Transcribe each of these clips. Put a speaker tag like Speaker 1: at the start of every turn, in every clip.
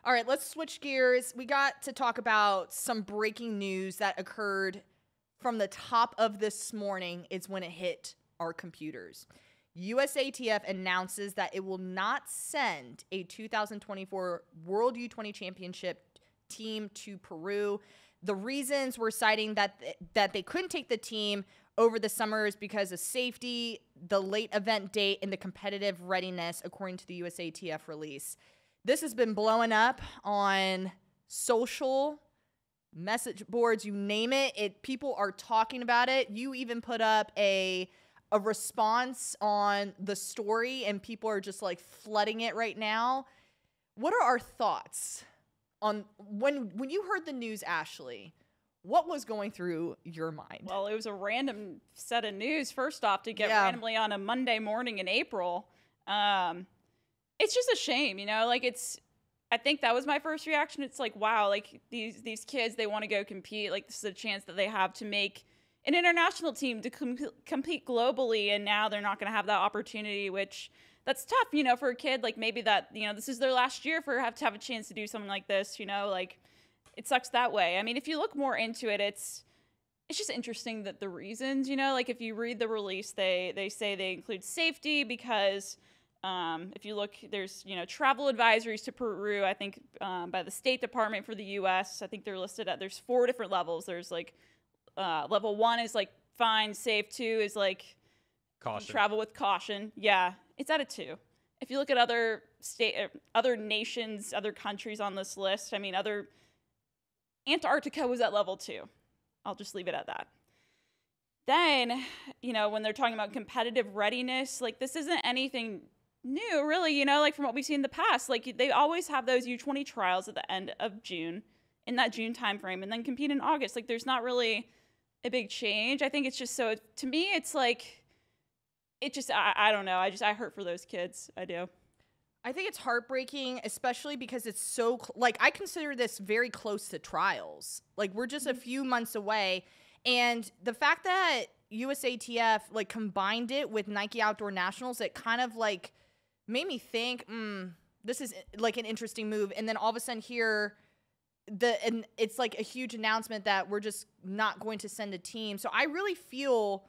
Speaker 1: All right, let's switch gears. We got to talk about some breaking news that occurred from the top of this morning is when it hit our computers. USATF announces that it will not send a 2024 World U20 Championship team to Peru. The reasons we're citing that they couldn't take the team over the summer is because of safety, the late event date, and the competitive readiness, according to the USATF release. This has been blowing up on social message boards, you name it. People are talking about it. You even put up a response on the story, and people are just like flooding it right now. What are our thoughts on when you heard the news, Ashley? What was going through your mind?
Speaker 2: Well, it was a random set of news, first off, to get randomly on a Monday morning in April. It's just a shame, you know, like I think that was my first reaction. It's like, wow, like these kids, they want to go compete. Like, this is a chance that they have to make an international team to compete globally. And now they're not going to have that opportunity, which that's tough, you know, for a kid. Like, maybe that, you know, this is their last year to have a chance to do something like this, you know, like it sucks that way. I mean, if you look more into it, it's just interesting that the reasons, you know, like if you read the release, they say they include safety because if you look, there's, you know, travel advisories to Peru, I think by the State Department for the U.S. I think they're listed at, there's 4 different levels. There's like level 1 is like fine, safe. 2 is like
Speaker 3: caution.
Speaker 2: Travel with caution. Yeah, it's at a 2. If you look at other nations, other countries on this list, I mean, Antarctica was at level 2. I'll just leave it at that. Then, you know, when they're talking about competitive readiness, like this isn't anything new, really, you know, like from what we've seen in the past. Like they always have those U20 trials at the end of June, in that June timeframe, and then compete in August. Like there's not really a big change. I think it's just so, to me, it's like, I don't know. I hurt for those kids. I do.
Speaker 1: I think it's heartbreaking, especially because it's so, like, I consider this very close to trials. Like, we're just a few months away. And the fact that USATF, like, combined it with Nike Outdoor Nationals, it kind of, like, made me think, this is, like, an interesting move. And then all of a sudden here, and it's, like, a huge announcement that we're just not going to send a team. So I really feel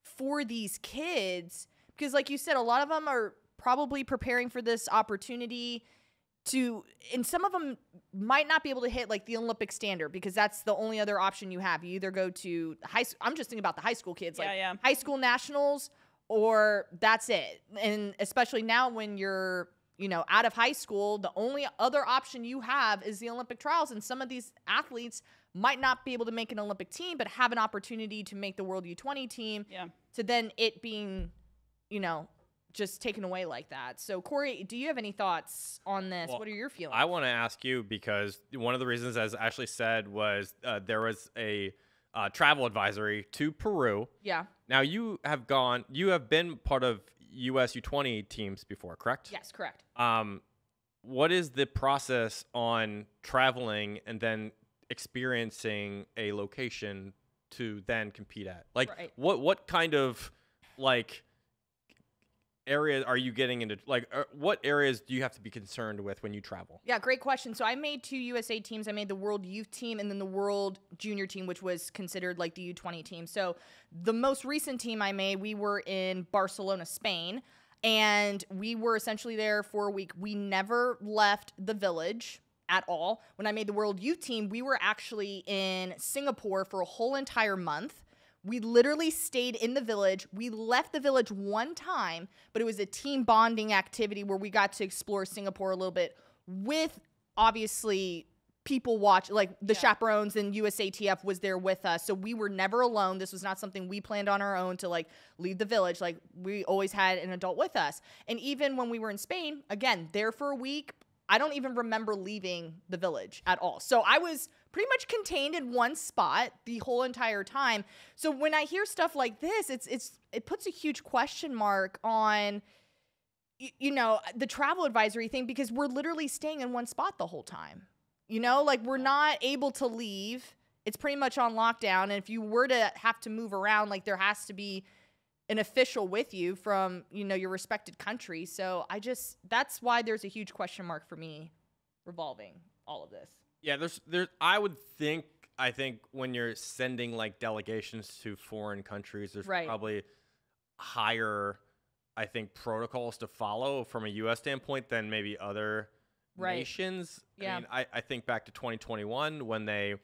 Speaker 1: for these kids because, like you said, a lot of them are probably preparing for this opportunity and some of them might not be able to hit like the Olympic standard because that's the only other option you have. You either go to I'm just thinking about the high school kids, high school nationals, or that's it. And especially now when you're, you know, out of high school, the only other option you have is the Olympic trials. And some of these athletes might not be able to make an Olympic team, but have an opportunity to make the World U20 team.
Speaker 2: Yeah.
Speaker 1: To then it being, you know, just taken away like that. So, Corey, do you have any thoughts on this? What are your feelings?
Speaker 3: I want to ask you because one of the reasons, as Ashley said, was there was a travel advisory to Peru.
Speaker 1: Yeah.
Speaker 3: Now, you have been part of US U20 teams before, correct?
Speaker 1: Yes, correct.
Speaker 3: What is the process on traveling and then experiencing a location to then compete at? Like, what kind of, like, areas are you getting into? Like, what areas do you have to be concerned with when you travel?
Speaker 1: Yeah, great question. So I made 2 USA teams. I made the World Youth team and then the World Junior team, which was considered like the U20 team. So the most recent team I made, we were in Barcelona, Spain, and we were essentially there for a week. We never left the village at all. When I made the World Youth team, we were actually in Singapore for a whole entire month. We literally stayed in the village. We left the village one time, but it was a team bonding activity where we got to explore Singapore a little bit with, obviously, people watch, like the chaperones, and USATF was there with us. So we were never alone. This was not something we planned on our own to, like, leave the village. Like, we always had an adult with us. And even when we were in Spain, again, there for a week, I don't even remember leaving the village at all. So I was pretty much contained in one spot the whole entire time. So when I hear stuff like this, it puts a huge question mark on, you know, the travel advisory thing, because we're literally staying in one spot the whole time. You know, like, we're not able to leave. It's pretty much on lockdown. And if you were to have to move around, like, there has to be an official with you from, you know, your respected country. So that's why there's a huge question mark for me revolving all of this.
Speaker 3: Yeah, there's I think when you're sending like delegations to foreign countries, there's probably higher, I think, protocols to follow from a U.S. standpoint than maybe other nations.
Speaker 1: Yeah.
Speaker 3: I mean, I think back to 2021 when they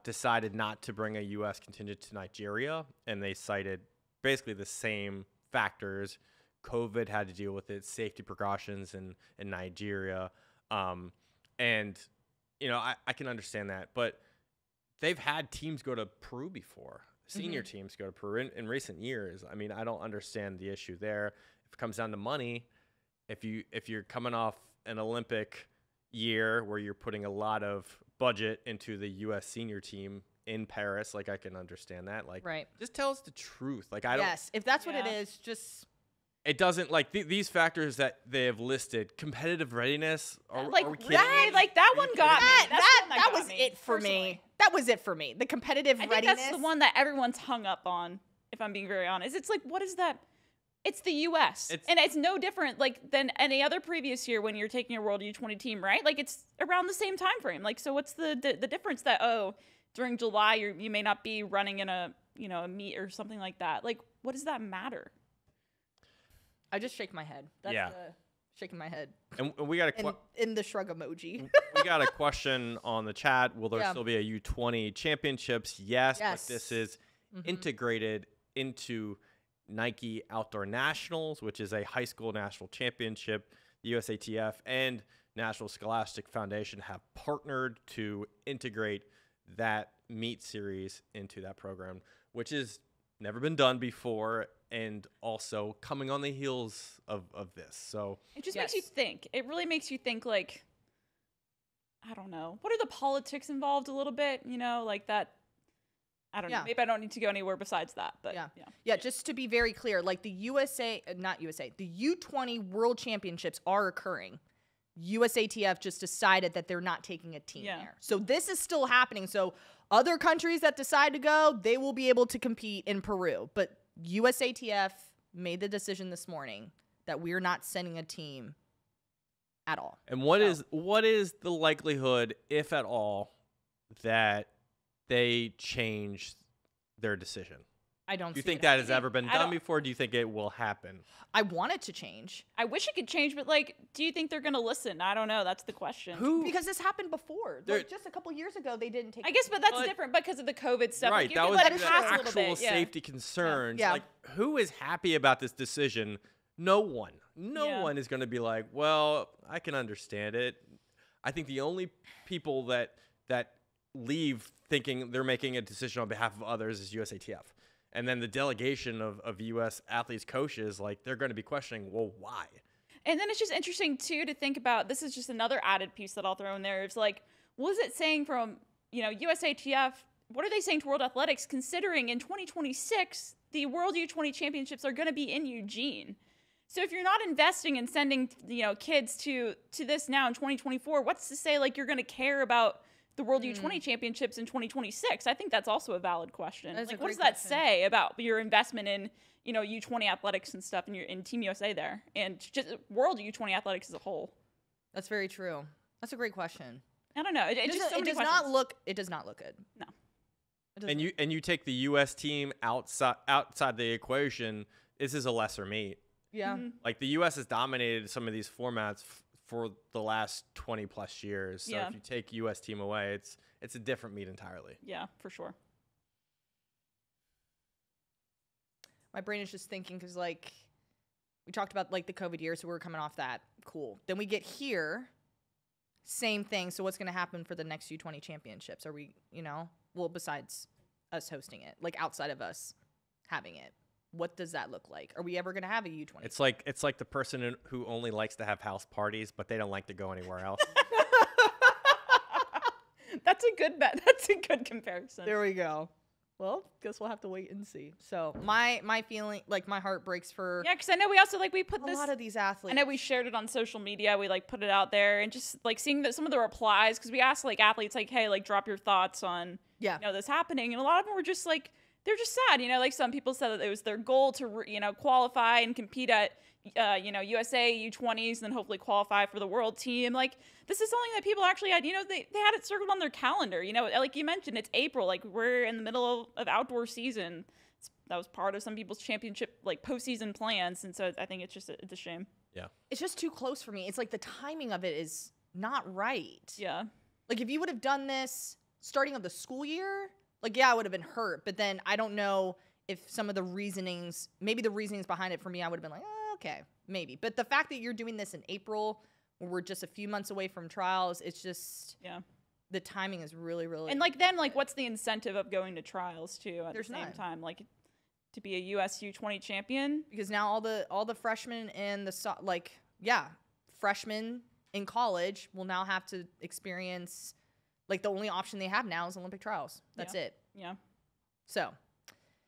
Speaker 3: decided not to bring a U.S. contingent to Nigeria, and they cited basically the same factors. COVID had to deal with it, safety precautions in Nigeria. And, I can understand that. But they've had teams go to Peru before. Senior teams go to Peru in recent years. I mean, I don't understand the issue there. If it comes down to money, if you're coming off an Olympic year where you're putting a lot of budget into the U.S. senior team in Paris, like I can understand that. Like, just tell us the truth. Like, I don't.
Speaker 1: Yes, if that's what it is, just.
Speaker 3: It doesn't like these factors that they have listed. Competitive readiness. Are we kidding?
Speaker 2: That one got me.
Speaker 1: That was it for me. That was it for me. The competitive readiness.
Speaker 2: I think that's the one that everyone's hung up on. If I'm being very honest, it's like, what is that? It's the U.S. and it's no different than any other previous year when you're taking a World U20 team, right? Like it's around the same time frame. Like, so what's the difference that during July you may not be running in a a meet or something like that? Like, what does that matter?
Speaker 1: I just shake my head. That's shaking my head.
Speaker 3: And we got
Speaker 1: in the shrug emoji.
Speaker 3: We got a question on the chat. Will there still be a U20 championships? Yes. But this is integrated into Nike Outdoor Nationals, which is a high school national championship. The USATF and National Scholastic Foundation have partnered to integrate that meet series into that program, which has never been done before, and also coming on the heels of this. So
Speaker 2: it just makes you think. It really makes you think, like, I don't know. What are the politics involved a little bit? Like that. I don't know. Maybe I don't need to go anywhere besides that. But
Speaker 1: yeah. Just to be very clear, like the the U20 World Championships are occurring. USATF just decided that they're not taking a team there. So this is still happening. So other countries that decide to go, they will be able to compete in Peru. But USATF made the decision this morning that we're not sending a team at all.
Speaker 3: And what is the likelihood, if at all, that they change their decision?
Speaker 1: I don't.
Speaker 3: Do you think that has ever been done before? Do you think it will happen?
Speaker 1: I want it to change.
Speaker 2: I wish it could change, but do you think they're going to listen? I don't know. That's the question.
Speaker 1: Because this happened before. Just a couple years ago, they didn't take.
Speaker 2: I guess, but that's different because of the COVID stuff.
Speaker 3: Right. That was the actual safety concerns. Yeah. Like, who is happy about this decision? No one. No one is going to be like, well, I can understand it. I think the only people that leave thinking they're making a decision on behalf of others is USATF. And then the delegation of U.S. athletes, coaches, like, they're going to be questioning, well, why?
Speaker 2: And then it's just interesting, too, to think about, this is just another added piece that I'll throw in there. It's like, what is it saying from, USATF? What are they saying to World Athletics, considering in 2026, the World U20 Championships are going to be in Eugene? So if you're not investing in sending, kids to this now in 2024, what's to say, you're going to care about the World U20 Championships in 2026? I think that's also a valid question. What does that say about your investment in, U20 athletics and stuff, and in Team USA there, and just World U20 athletics as a whole?
Speaker 1: That's very true. That's a great question.
Speaker 2: I don't know. It does
Speaker 1: not look good.
Speaker 2: No.
Speaker 3: And you take the U.S. team outside the equation. This is a lesser meet.
Speaker 1: Yeah.
Speaker 3: Like, the U.S. has dominated some of these formats for the last 20 plus years. So if you take U.S. team away, it's a different meet entirely.
Speaker 2: Yeah, for sure.
Speaker 1: My brain is just thinking, because we talked about the COVID year, so we were coming off that. Cool. Then we get here, same thing. So what's going to happen for the next U20 championships? Are we, besides us hosting it, outside of us having it? What does that look like? Are we ever going to have a U20?
Speaker 3: It's like the person who only likes to have house parties, but they don't like to go anywhere else.
Speaker 2: That's a good bet. That's a good comparison.
Speaker 1: There we go. Well, guess we'll have to wait and see. So my feeling, my heart breaks for.
Speaker 2: Yeah, because I know we also we put
Speaker 1: a lot of these athletes.
Speaker 2: I know we shared it on social media. We put it out there, and just seeing some of the replies, because we asked athletes hey, drop your thoughts on this happening, and a lot of them were just they're just sad, some people said that it was their goal to, qualify and compete at USA U20s, and then hopefully qualify for the world team. Like, this is something that people actually had, they had it circled on their calendar. Like you mentioned, it's April. Like, we're in the middle of outdoor season. That was part of some people's championship, like, postseason plans. And so I think it's a shame.
Speaker 3: Yeah.
Speaker 1: It's just too close for me. It's like the timing of it is not right.
Speaker 2: Yeah.
Speaker 1: Like, if you would have done this starting of the school year, like, yeah, I would have been hurt. But then I don't know if some of the reasonings, maybe the reasonings behind it for me, I would have been like, oh, okay, maybe. But the fact that you're doing this in April, where we're just a few months away from trials, it's just, the timing is really, really.
Speaker 2: And, like, then, like, what's the incentive of going to trials, too, at the same
Speaker 1: none.
Speaker 2: time? Like, to be a US U20 champion?
Speaker 1: Because now all the freshmen and freshmen in college will now have to experience, like, the only option they have now is Olympic trials. That's it.
Speaker 2: Yeah.
Speaker 1: So